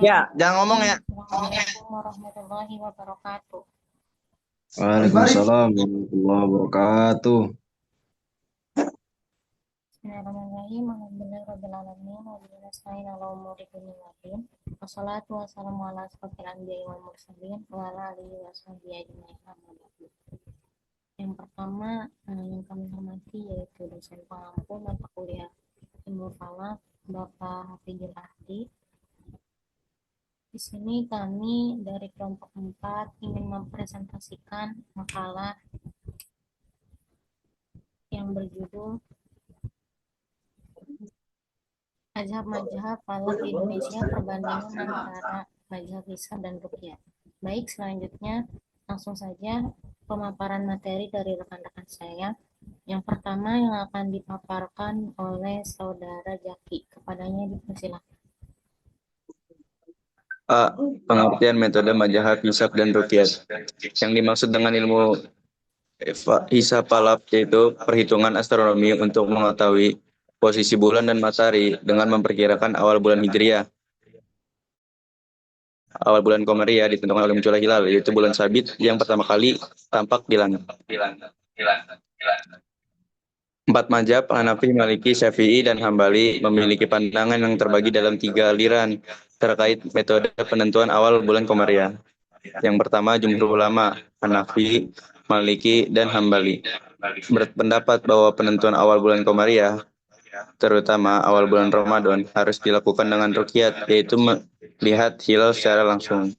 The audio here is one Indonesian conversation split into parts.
Ya, jangan ngomong Bismillahirrahmanirrahim. ya. Assalamualaikum warahmatullahi wabarakatuh. Waalaikumsalam warahmatullahi wabarakatuh. Bismillahirrahmanirrahim. Alhamdulillahirabbil alamin wa bihi nasta'in 'ala umuri dunya waddin. Wassalatu wassalamu ala asyrofil anbiya'i wal mursalin wa ala alihi washabihi ajmain. Amma ba'du. Yang pertama, yang kami hormati yaitu dosen pengampu mata kuliah Ilmu Falak, Bapak Hafizil Ahdi. Di sini kami dari kelompok 4 ingin mempresentasikan makalah yang berjudul Mazhab-mazhab falak di Indonesia, perbandingan antara mazhab hisab dan ruqyah. Baik, selanjutnya langsung saja pemaparan materi dari rekan-rekan saya. Yang pertama yang akan dipaparkan oleh saudara Jaki. Kepadanya dipersilakan. A. Pengertian metode mazhab hisab dan ruqyah. Yang dimaksud dengan ilmu hisab falak yaitu perhitungan astronomi untuk mengetahui posisi bulan dan matahari dengan memperkirakan awal bulan Hijriah. Awal bulan Komariah ditentukan oleh munculnya hilal, yaitu bulan sabit yang pertama kali tampak di langit. Empat mazhab, Hanafi, Maliki, Syafi'i, dan Hambali memiliki pandangan yang terbagi dalam 3 aliran terkait metode penentuan awal bulan Komariah. Yang pertama, jumhur ulama, Hanafi, Maliki, dan Hambali berpendapat bahwa penentuan awal bulan Komariah, terutama awal bulan Ramadan, harus dilakukan dengan ruqyat, yaitu melihat hilal secara langsung.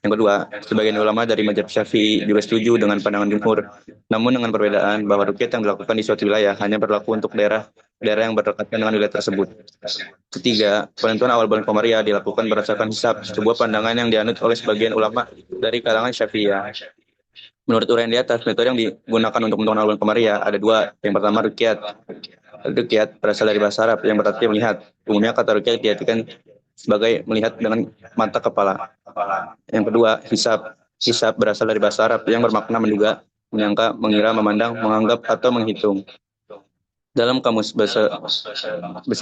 Yang kedua, sebagian ulama dari mazhab Syafi'i juga setuju dengan pandangan jumhur, namun dengan perbedaan bahwa ruqyat yang dilakukan di suatu wilayah hanya berlaku untuk daerah yang berdekatan dengan wilayah tersebut. Ketiga, penentuan awal bulan Komariah dilakukan berdasarkan hisab, sebuah pandangan yang dianut oleh sebagian ulama dari kalangan Syafi'iyah. Menurut uraian di atas, metode yang digunakan untuk menentukan awal bulan Komariah ada dua. Yang pertama, ruqyat. Ruqyat berasal dari bahasa Arab yang berarti melihat. Umumnya kata ruqyat diartikan sebagai melihat dengan mata kepala. Yang kedua, hisab. Hisab berasal dari bahasa Arab yang bermakna menduga, menyangka, mengira, memandang, menganggap, atau menghitung. Dalam kamus besar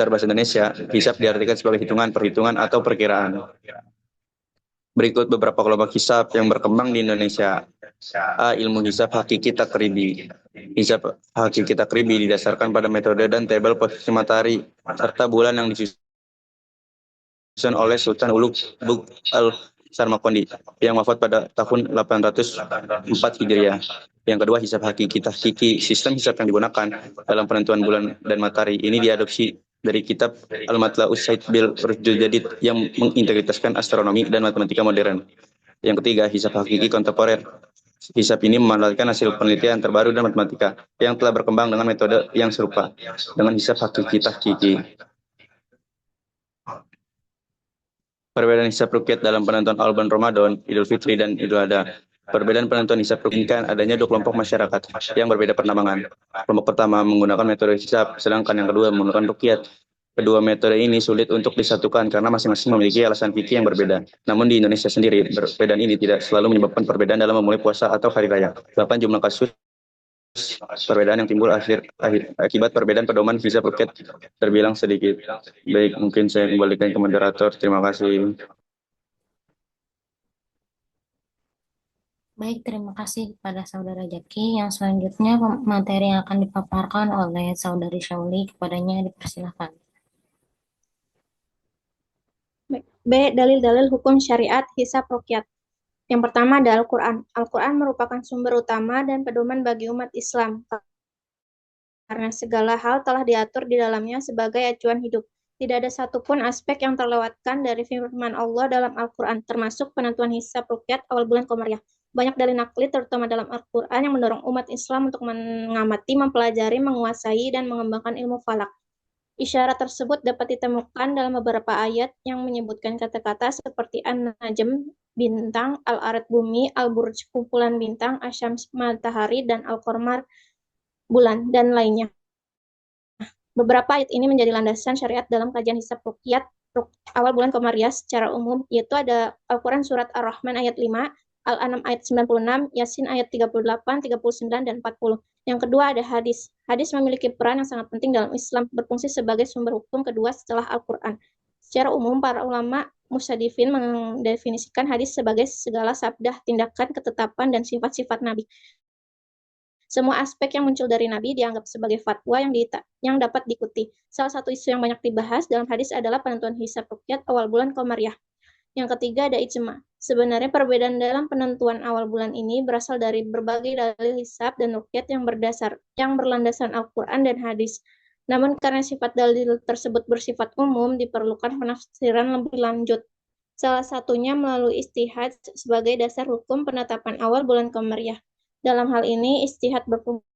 bahasa Indonesia, hisab diartikan sebagai hitungan, perhitungan, atau perkiraan. Berikut beberapa kelompok hisab yang berkembang di Indonesia. A. Ilmu hisab hakiki takribi. Hisab hakiki takribi didasarkan pada metode dan tabel posisi matahari serta bulan yang disusun oleh Sultan Ulug Bug al-Sarmakondi yang wafat pada tahun 804 Hijriah. Yang kedua, hisab hakiki tahqiqi. Sistem hisab yang digunakan dalam penentuan bulan dan matahari ini diadopsi dari kitab Al-Matla'us Said bil Rushdul Jadid yang mengintegritaskan astronomi dan matematika modern. Yang ketiga, hisab hakiki kontemporer. Hisab ini memandalkan hasil penelitian terbaru dan matematika yang telah berkembang dengan metode yang serupa dengan hisab hakiki tahqiqi. Perbedaan hisab ruqyat dalam penentuan awal bulan Ramadan, Idul Fitri, dan Idul Adha. Perbedaan penentuan hisab ruqyat adanya dua kelompok masyarakat yang berbeda penambangan. Kelompok pertama menggunakan metode hisab, sedangkan yang kedua menggunakan ruqyat. Kedua metode ini sulit untuk disatukan karena masing-masing memiliki alasan fikih yang berbeda. Namun di Indonesia sendiri, perbedaan ini tidak selalu menyebabkan perbedaan dalam memulai puasa atau hari raya. Bahkan jumlah kasus perbedaan yang timbul akibat perbedaan pedoman hisab ruqyat terbilang sedikit. Baik, mungkin saya kembalikan ke moderator. Terima kasih. Baik, terima kasih kepada saudara Jaki. Yang selanjutnya materi yang akan dipaparkan oleh saudari Shauli. Kepadanya dipersilakan. B. Dalil-dalil hukum syariat hisab ruqyat. Yang pertama adalah Al-Quran. Al-Quran merupakan sumber utama dan pedoman bagi umat Islam karena segala hal telah diatur di dalamnya sebagai acuan hidup. Tidak ada satupun aspek yang terlewatkan dari firman Allah dalam Al-Quran, termasuk penentuan hisab ruqyat awal bulan Komariah. Banyak dalil nakli, terutama dalam Al-Quran, yang mendorong umat Islam untuk mengamati, mempelajari, menguasai, dan mengembangkan ilmu falak. Isyarat tersebut dapat ditemukan dalam beberapa ayat yang menyebutkan kata-kata seperti An-Najm, bintang, Al-Arad bumi, Al-Burj kumpulan bintang, Asyams matahari, dan Al-Qamar bulan, dan lainnya. Beberapa ayat ini menjadi landasan syariat dalam kajian hisab ruqyat awal bulan Komariah secara umum, yaitu ada Al-Quran Surat Ar-Rahman ayat 5, Al-An'am ayat 96, Yasin ayat 38, 39, dan 40. Yang kedua ada hadis. Hadis memiliki peran yang sangat penting dalam Islam, berfungsi sebagai sumber hukum kedua setelah Al-Quran. Secara umum, para ulama musyadifin mendefinisikan hadis sebagai segala sabda, tindakan, ketetapan, dan sifat-sifat Nabi. Semua aspek yang muncul dari Nabi dianggap sebagai fatwa yang dapat diikuti. Salah satu isu yang banyak dibahas dalam hadis adalah penentuan hisab ruqyah awal bulan Qamariyah. Yang ketiga ada ijma. Sebenarnya perbedaan dalam penentuan awal bulan ini berasal dari berbagai dalil hisab dan ruqyah yang berlandaskan Al-Quran dan hadis. Namun karena sifat dalil tersebut bersifat umum, diperlukan penafsiran lebih lanjut. Salah satunya melalui ijtihad sebagai dasar hukum penetapan awal bulan Qamariyah. Dalam hal ini, ijtihad berfungsi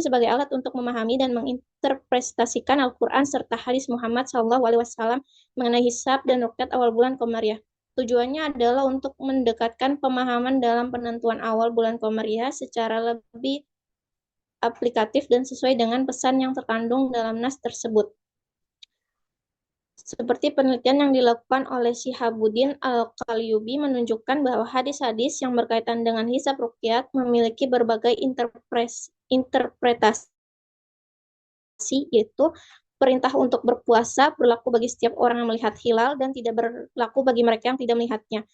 sebagai alat untuk memahami dan menginterpretasikan Al-Quran serta hadis Muhammad SAW mengenai hisab dan ruqyah awal bulan Qamariyah. Tujuannya adalah untuk mendekatkan pemahaman dalam penentuan awal bulan Qamariyah secara lebih aplikatif dan sesuai dengan pesan yang terkandung dalam nas tersebut. Seperti penelitian yang dilakukan oleh Shihabuddin Al-Qalyubi menunjukkan bahwa hadis-hadis yang berkaitan dengan hisab ruqyah memiliki berbagai interpretasi, yaitu perintah untuk berpuasa berlaku bagi setiap orang yang melihat hilal dan tidak berlaku bagi mereka yang tidak melihatnya.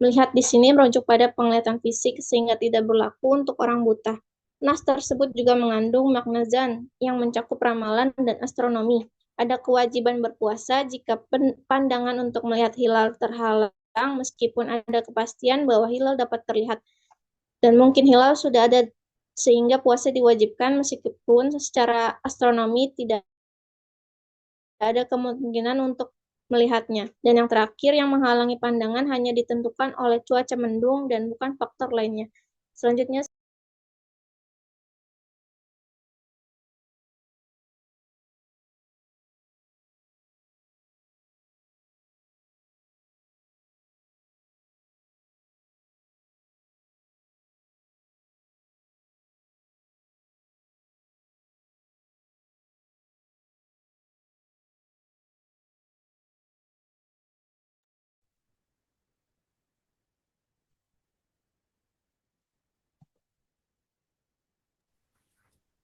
Melihat di sini merujuk pada penglihatan fisik sehingga tidak berlaku untuk orang buta. Nas tersebut juga mengandung makna zan yang mencakup ramalan dan astronomi. Ada kewajiban berpuasa jika pandangan untuk melihat hilal terhalang meskipun ada kepastian bahwa hilal dapat terlihat. Dan mungkin hilal sudah ada sehingga puasa diwajibkan meskipun secara astronomi tidak ada kemungkinan untuk melihatnya. Dan yang terakhir yang menghalangi pandangan hanya ditentukan oleh cuaca mendung dan bukan faktor lainnya. Selanjutnya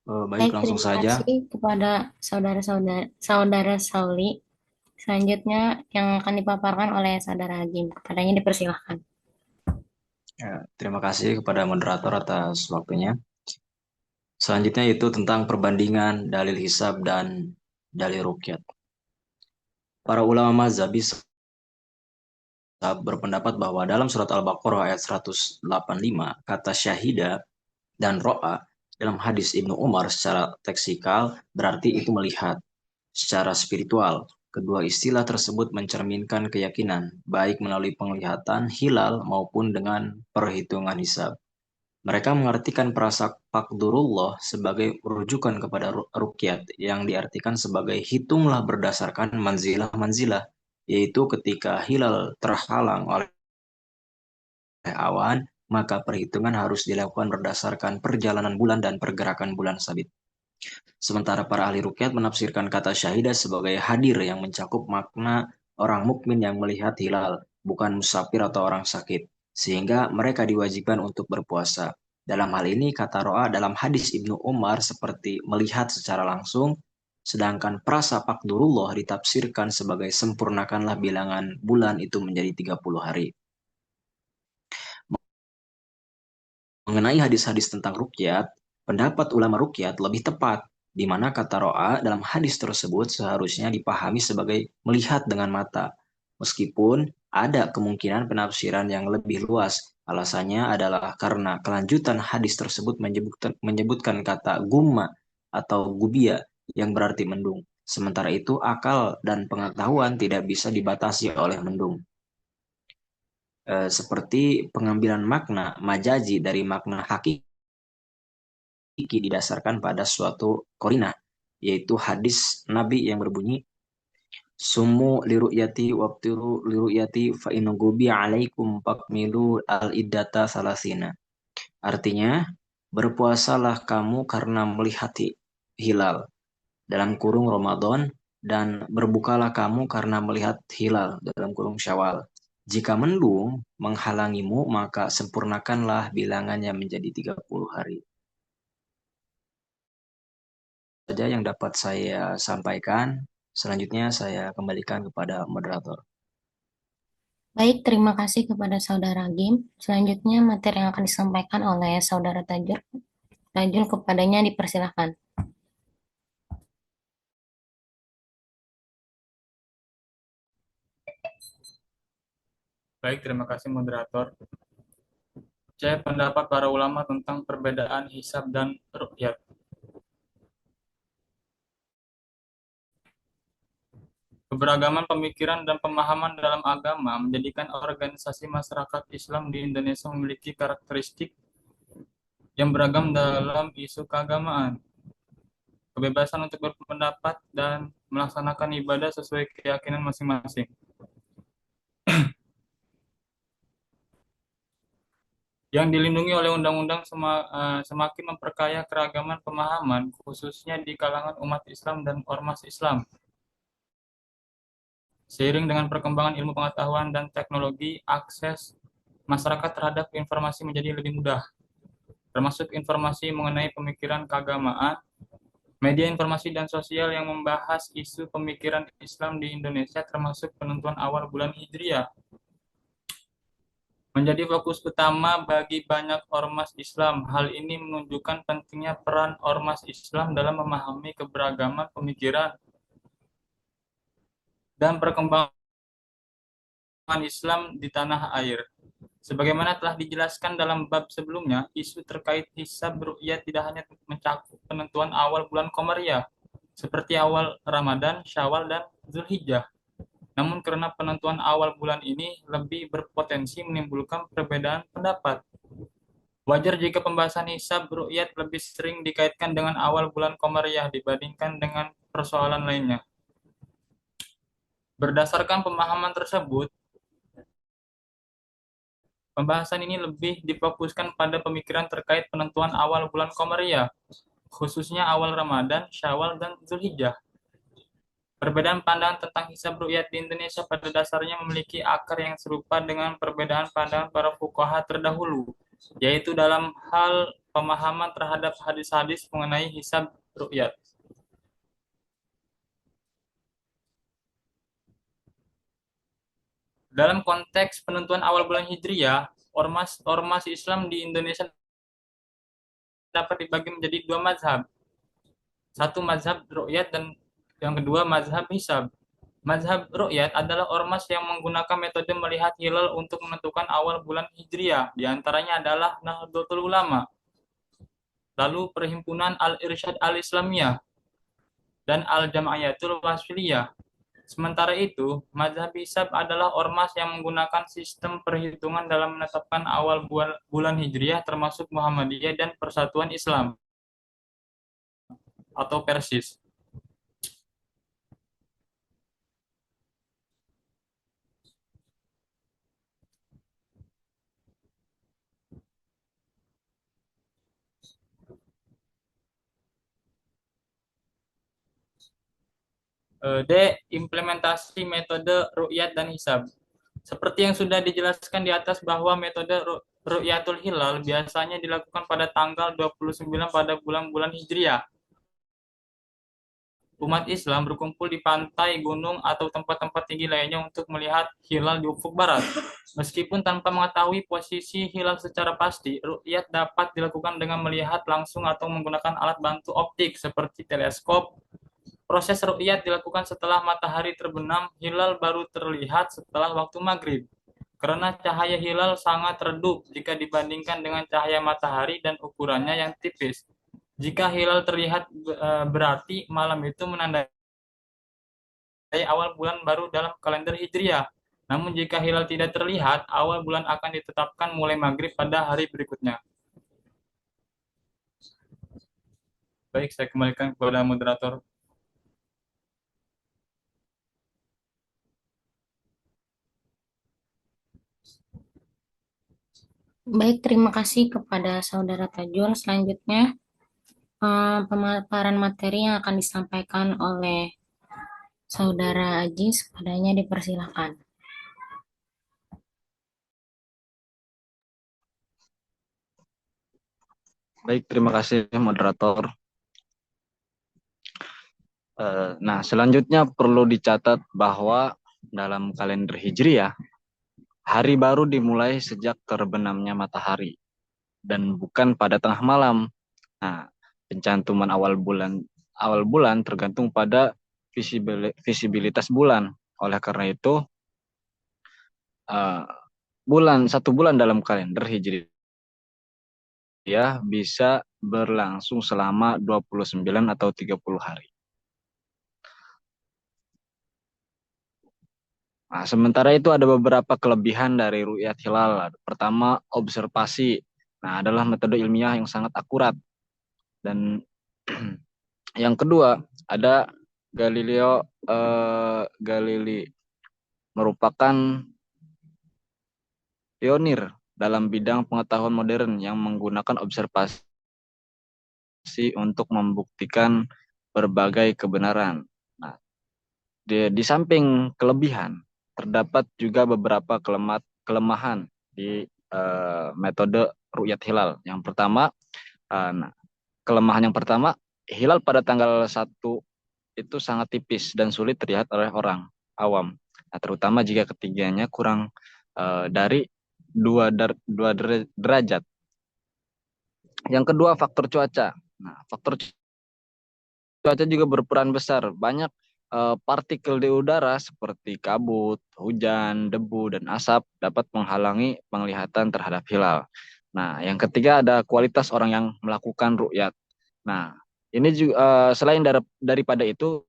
Baik, Baik, langsung terima saja. kasih kepada saudara Sauli. Selanjutnya yang akan dipaparkan oleh saudara Agim. Kepadanya dipersilahkan. Ya, terima kasih kepada moderator atas waktunya. Selanjutnya itu tentang perbandingan dalil hisab dan dalil ruqyah. Para ulama mazhabi berpendapat bahwa dalam surat Al-Baqarah ayat 185 kata syahida dan ro'a dalam hadis Ibnu Umar secara teksikal berarti itu melihat. Secara spiritual, kedua istilah tersebut mencerminkan keyakinan, baik melalui penglihatan hilal maupun dengan perhitungan hisab. Mereka mengartikan perasa Fakdurullah sebagai rujukan kepada ruqyat yang diartikan sebagai hitunglah berdasarkan manzilah-manzilah, yaitu ketika hilal terhalang oleh awan, maka perhitungan harus dilakukan berdasarkan perjalanan bulan dan pergerakan bulan sabit. Sementara para ahli ruqyat menafsirkan kata syahidah sebagai hadir yang mencakup makna orang mukmin yang melihat hilal, bukan musafir atau orang sakit, sehingga mereka diwajibkan untuk berpuasa. Dalam hal ini kata ro'a dalam hadis Ibnu Umar seperti melihat secara langsung, sedangkan prasa Fakdurullah ditafsirkan sebagai sempurnakanlah bilangan bulan itu menjadi 30 hari. Mengenai hadis-hadis tentang ruqyat, pendapat ulama ruqyat lebih tepat, di mana kata ro'a dalam hadis tersebut seharusnya dipahami sebagai melihat dengan mata. Meskipun ada kemungkinan penafsiran yang lebih luas, alasannya adalah karena kelanjutan hadis tersebut menyebutkan kata gumma atau gubia yang berarti mendung. Sementara itu akal dan pengetahuan tidak bisa dibatasi oleh mendung. Seperti pengambilan makna majazi dari makna hakiki didasarkan pada suatu korina, yaitu hadis Nabi yang berbunyi sumu liru'yati wabtiru liru'yati fa inugubi alaikum fakmilu al-iddata salasina. Artinya, berpuasalah kamu karena melihat hilal dalam kurung Ramadan dan berbukalah kamu karena melihat hilal dalam kurung Syawal. Jika mendung menghalangimu, maka sempurnakanlah bilangannya menjadi 30 hari. saja yang dapat saya sampaikan. Selanjutnya saya kembalikan kepada moderator. Baik, terima kasih kepada Saudara Gim. Selanjutnya materi yang akan disampaikan oleh Saudara Tajul. Tajul, kepadanya dipersilakan. Baik, terima kasih moderator. C. Pendapat para ulama tentang perbedaan hisab dan ru'yat. Keberagaman pemikiran dan pemahaman dalam agama menjadikan organisasi masyarakat Islam di Indonesia memiliki karakteristik yang beragam dalam isu keagamaan. Kebebasan untuk berpendapat dan melaksanakan ibadah sesuai keyakinan masing-masing. Yang dilindungi oleh undang-undang semakin memperkaya keragaman pemahaman, khususnya di kalangan umat Islam dan ormas Islam. Seiring dengan perkembangan ilmu pengetahuan dan teknologi, akses masyarakat terhadap informasi menjadi lebih mudah, termasuk informasi mengenai pemikiran keagamaan, media informasi dan sosial yang membahas isu pemikiran Islam di Indonesia, termasuk penentuan awal bulan Hijriah, menjadi fokus utama bagi banyak ormas Islam. Hal ini menunjukkan pentingnya peran ormas Islam dalam memahami keberagaman pemikiran dan perkembangan Islam di tanah air. Sebagaimana telah dijelaskan dalam bab sebelumnya, isu terkait hisab ru'yah tidak hanya mencakup penentuan awal bulan Komariah, seperti awal Ramadan, Syawal, dan Zulhijjah. Namun karena penentuan awal bulan ini lebih berpotensi menimbulkan perbedaan pendapat. Wajar jika pembahasan hisab ru'yat lebih sering dikaitkan dengan awal bulan Komariah dibandingkan dengan persoalan lainnya. Berdasarkan pemahaman tersebut, pembahasan ini lebih difokuskan pada pemikiran terkait penentuan awal bulan Komariah, khususnya awal Ramadan, Syawal, dan Zulhijjah. Perbedaan pandangan tentang hisab ru'yat di Indonesia pada dasarnya memiliki akar yang serupa dengan perbedaan pandangan para fuqaha terdahulu, yaitu dalam hal pemahaman terhadap hadis-hadis mengenai hisab ru'yat. Dalam konteks penentuan awal bulan Hijriah, ormas Islam di Indonesia dapat dibagi menjadi dua mazhab. Satu mazhab ru'yat dan yang kedua mazhab hisab. Mazhab ru'yat adalah ormas yang menggunakan metode melihat hilal untuk menentukan awal bulan Hijriah. Di antaranya adalah Nahdlatul Ulama, lalu Perhimpunan Al-Irsyad Al-Islamiyah, dan Al-Jam'iyatul Wasliyah. Sementara itu, mazhab hisab adalah ormas yang menggunakan sistem perhitungan dalam menetapkan awal bulan Hijriah, termasuk Muhammadiyah dan Persatuan Islam atau Persis. D. Implementasi metode ru'yat dan hisab. Seperti yang sudah dijelaskan di atas bahwa metode ru'yatul hilal biasanya dilakukan pada tanggal 29 pada bulan-bulan Hijriah. Umat Islam berkumpul di pantai, gunung, atau tempat-tempat tinggi lainnya untuk melihat hilal di ufuk barat. Meskipun tanpa mengetahui posisi hilal secara pasti, ru'yat dapat dilakukan dengan melihat langsung atau menggunakan alat bantu optik seperti teleskop. Proses ru'yat dilakukan setelah matahari terbenam, hilal baru terlihat setelah waktu maghrib. Karena cahaya hilal sangat redup jika dibandingkan dengan cahaya matahari dan ukurannya yang tipis. Jika hilal terlihat berarti malam itu menandai awal bulan baru dalam kalender Hijriah. Namun jika hilal tidak terlihat, awal bulan akan ditetapkan mulai maghrib pada hari berikutnya. Baik, saya kembalikan kepada moderator. Baik, terima kasih kepada Saudara Tajul. Selanjutnya, pemaparan materi yang akan disampaikan oleh Saudara Ajis, kepadanya dipersilakan. Baik, terima kasih moderator. Nah, selanjutnya perlu dicatat bahwa dalam kalender Hijriah, hari baru dimulai sejak terbenamnya matahari dan bukan pada tengah malam. Nah, pencantuman awal bulan tergantung pada visibilitas bulan. Oleh karena itu, eh, satu bulan dalam kalender Hijriah bisa berlangsung selama 29 atau 30 hari. Nah, sementara itu ada beberapa kelebihan dari ru'yat hilal. Pertama, observasi. Nah, adalah metode ilmiah yang sangat akurat. Dan yang kedua, ada Galilei merupakan pionir dalam bidang pengetahuan modern yang menggunakan observasi untuk membuktikan berbagai kebenaran. Nah, di samping kelebihan, terdapat juga beberapa kelemahan di metode ru'yat hilal. Yang pertama, kelemahan yang pertama, hilal pada tanggal 1 itu sangat tipis dan sulit terlihat oleh orang awam. Nah, terutama jika ketiganya kurang dari 2 derajat. Yang kedua, faktor cuaca. Nah, faktor cuaca juga berperan besar. Banyak partikel di udara seperti kabut, hujan, debu, dan asap dapat menghalangi penglihatan terhadap hilal. Nah, yang ketiga ada kualitas orang yang melakukan ru'yat. Nah, ini juga selain daripada itu,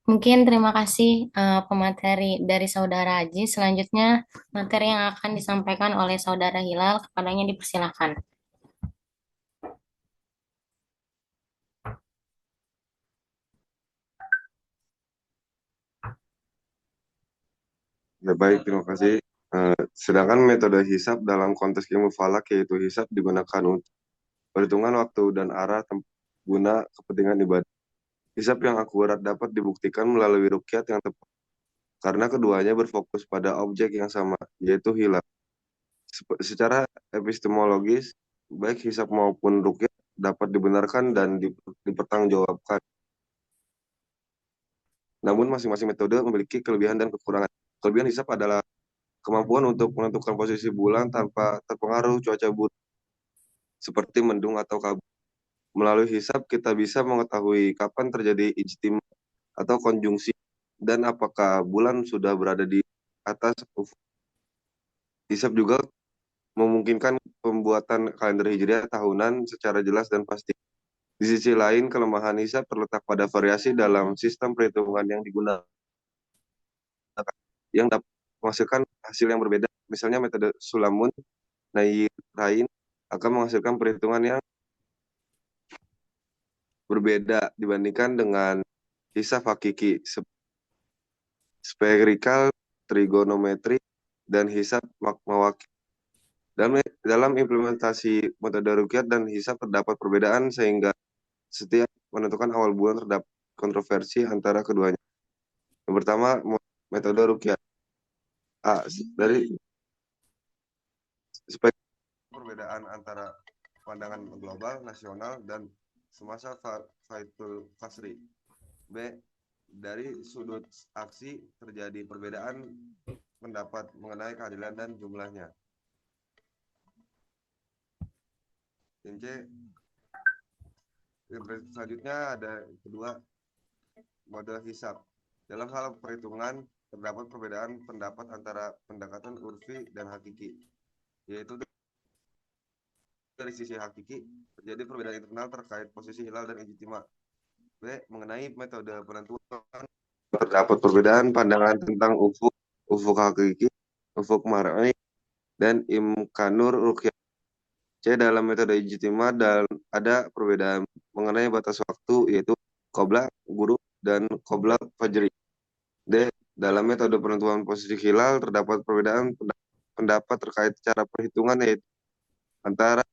Mungkin terima kasih pemateri dari Saudara Aji. Selanjutnya materi yang akan disampaikan oleh Saudara Hilal, kepadanya dipersilakan. Ya, baik, terima kasih. Sedangkan metode hisab dalam konteks ilmu falak yaitu hisab digunakan untuk perhitungan waktu dan arah guna kepentingan ibadah. Hisab yang akurat dapat dibuktikan melalui rukyat yang tepat karena keduanya berfokus pada objek yang sama, yaitu hilal. Secara epistemologis, baik hisab maupun rukyat dapat dibenarkan dan dipertanggungjawabkan. Namun masing-masing metode memiliki kelebihan dan kekurangan. Kelebihan hisab adalah kemampuan untuk menentukan posisi bulan tanpa terpengaruh cuaca buruk, seperti mendung atau kabut. Melalui hisab, kita bisa mengetahui kapan terjadi ijtima atau konjungsi dan apakah bulan sudah berada di atas ufuk. Hisab juga memungkinkan pembuatan kalender hijriah tahunan secara jelas dan pasti. Di sisi lain, kelemahan hisab terletak pada variasi dalam sistem perhitungan yang digunakan, yang dapat menghasilkan hasil yang berbeda. Misalnya metode Sulamun Nairain akan menghasilkan perhitungan yang berbeda dibandingkan dengan hisab hakiki, spherical, trigonometri, dan hisab mawaki. Dalam implementasi metode rukyat dan hisab terdapat perbedaan sehingga setiap menentukan awal bulan terdapat kontroversi antara keduanya. Yang pertama, metode rukyat. Dari perbedaan antara pandangan global, nasional, dan semasa Faitul Fasri. B. Dari sudut aksi terjadi perbedaan pendapat mengenai keadilan dan jumlahnya. C. Selanjutnya ada kedua, model hisab. Dalam hal perhitungan terdapat perbedaan pendapat antara pendekatan urfi dan hakiki, yaitu dari sisi hakiki terjadi perbedaan internal terkait posisi hilal dan ijtima. B. Mengenai metode penentuan terdapat perbedaan pandangan tentang ufuk hakiki, ufuk mar'i, dan imkanur rukyat. C. Dalam metode ijtima dan ada perbedaan mengenai batas waktu yaitu qobla guru dan qobla fajri. D. Dalam metode penentuan posisi hilal terdapat perbedaan pendapat terkait cara perhitungan yaitu antara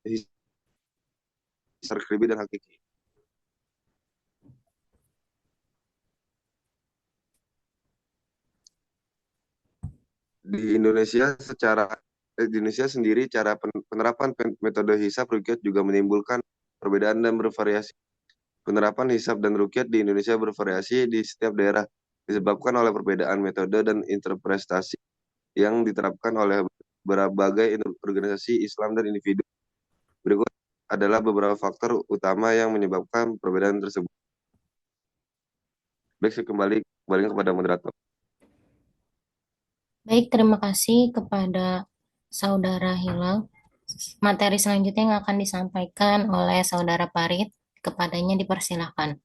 hisar kribi dan hakiki. Di Indonesia sendiri cara penerapan metode hisab ruqyat juga menimbulkan perbedaan dan bervariasi. Penerapan hisab dan ruqyat di Indonesia bervariasi di setiap daerah disebabkan oleh perbedaan metode dan interpretasi yang diterapkan oleh berbagai organisasi Islam dan individu. Berikut adalah beberapa faktor utama yang menyebabkan perbedaan tersebut. Baik, saya kembali kepada moderator. Baik, terima kasih kepada Saudara Hilal. Materi selanjutnya yang akan disampaikan oleh Saudara Parit. Kepadanya dipersilahkan.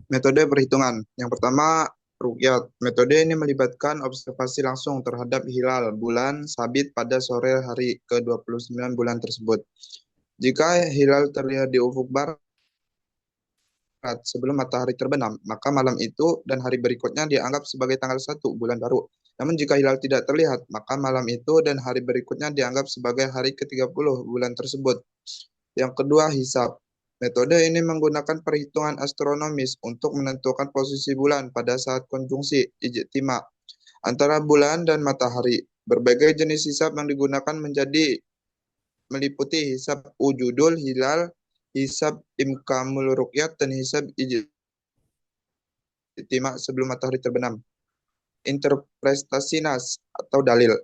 Metode perhitungan. Yang pertama, ruqyat. Metode ini melibatkan observasi langsung terhadap hilal bulan sabit pada sore hari ke-29 bulan tersebut. Jika hilal terlihat di ufuk barat sebelum matahari terbenam, maka malam itu dan hari berikutnya dianggap sebagai tanggal 1 bulan baru. Namun jika hilal tidak terlihat, maka malam itu dan hari berikutnya dianggap sebagai hari ke-30 bulan tersebut. Yang kedua, hisab. Metode ini menggunakan perhitungan astronomis untuk menentukan posisi bulan pada saat konjungsi ijtima antara bulan dan matahari. Berbagai jenis hisab yang digunakan meliputi hisab wujudul hilal, hisab imkamul ruqyat, dan hisab ijtima sebelum matahari terbenam. Interpretasi nas atau dalil.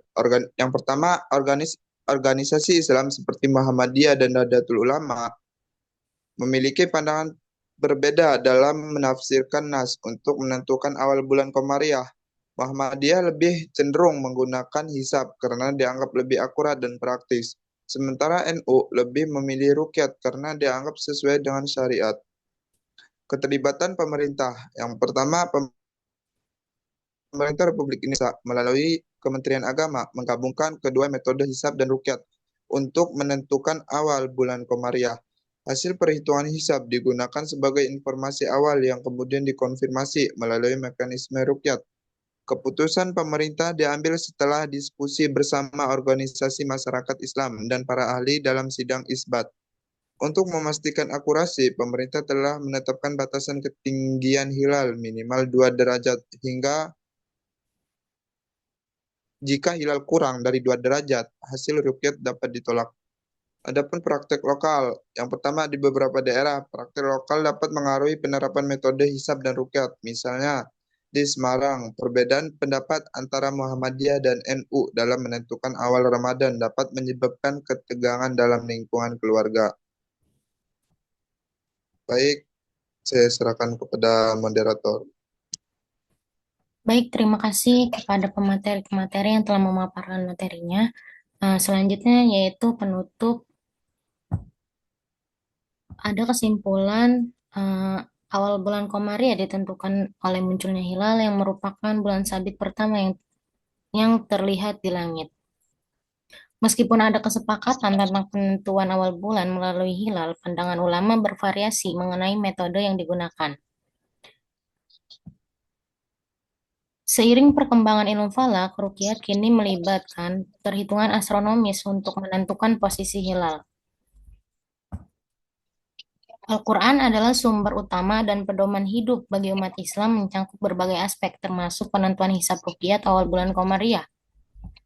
Yang pertama, organisasi Islam seperti Muhammadiyah dan Nahdlatul Ulama memiliki pandangan berbeda dalam menafsirkan nas untuk menentukan awal bulan Qamariyah. Muhammadiyah lebih cenderung menggunakan hisab karena dianggap lebih akurat dan praktis. Sementara NU lebih memilih ruqyat karena dianggap sesuai dengan syariat. Keterlibatan pemerintah. Yang pertama, pemerintah Republik Indonesia melalui Kementerian Agama menggabungkan kedua metode hisab dan ruqyat untuk menentukan awal bulan Qamariyah. Hasil perhitungan hisab digunakan sebagai informasi awal yang kemudian dikonfirmasi melalui mekanisme ruqyat. Keputusan pemerintah diambil setelah diskusi bersama organisasi masyarakat Islam dan para ahli dalam sidang isbat. Untuk memastikan akurasi, pemerintah telah menetapkan batasan ketinggian hilal minimal 2 derajat hingga jika hilal kurang dari 2 derajat, hasil ruqyat dapat ditolak. Adapun praktek lokal, yang pertama di beberapa daerah, praktek lokal dapat mengaruhi penerapan metode hisab dan ruqyat. Misalnya, di Semarang, perbedaan pendapat antara Muhammadiyah dan NU dalam menentukan awal Ramadan dapat menyebabkan ketegangan dalam lingkungan keluarga. Baik, saya serahkan kepada moderator. Baik, terima kasih kepada pemateri-pemateri yang telah memaparkan materinya. Selanjutnya yaitu penutup. Ada kesimpulan awal bulan Qamariyah ditentukan oleh munculnya hilal yang merupakan bulan sabit pertama yang terlihat di langit. Meskipun ada kesepakatan tentang penentuan awal bulan melalui hilal, pandangan ulama bervariasi mengenai metode yang digunakan. Seiring perkembangan ilmu falak, ruqyat kini melibatkan perhitungan astronomis untuk menentukan posisi hilal. Al-Quran adalah sumber utama dan pedoman hidup bagi umat Islam mencangkup berbagai aspek, termasuk penentuan hisab ruqyat awal bulan Qamariyah.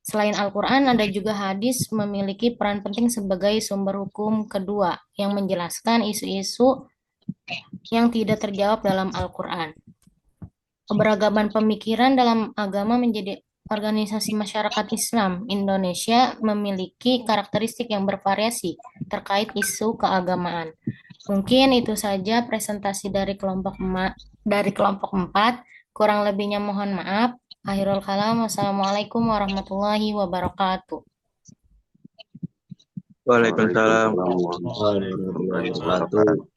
Selain Al-Quran, ada juga hadis memiliki peran penting sebagai sumber hukum kedua yang menjelaskan isu-isu yang tidak terjawab dalam Al-Quran. Keberagaman pemikiran dalam agama menjadi organisasi masyarakat Islam Indonesia memiliki karakteristik yang bervariasi terkait isu keagamaan. Mungkin itu saja presentasi dari kelompok 4. Kurang lebihnya mohon maaf. Akhirul kalam. Wassalamualaikum warahmatullahi wabarakatuh. Waalaikumsalam. Waalaikumsalam warahmatullahi wabarakatuh.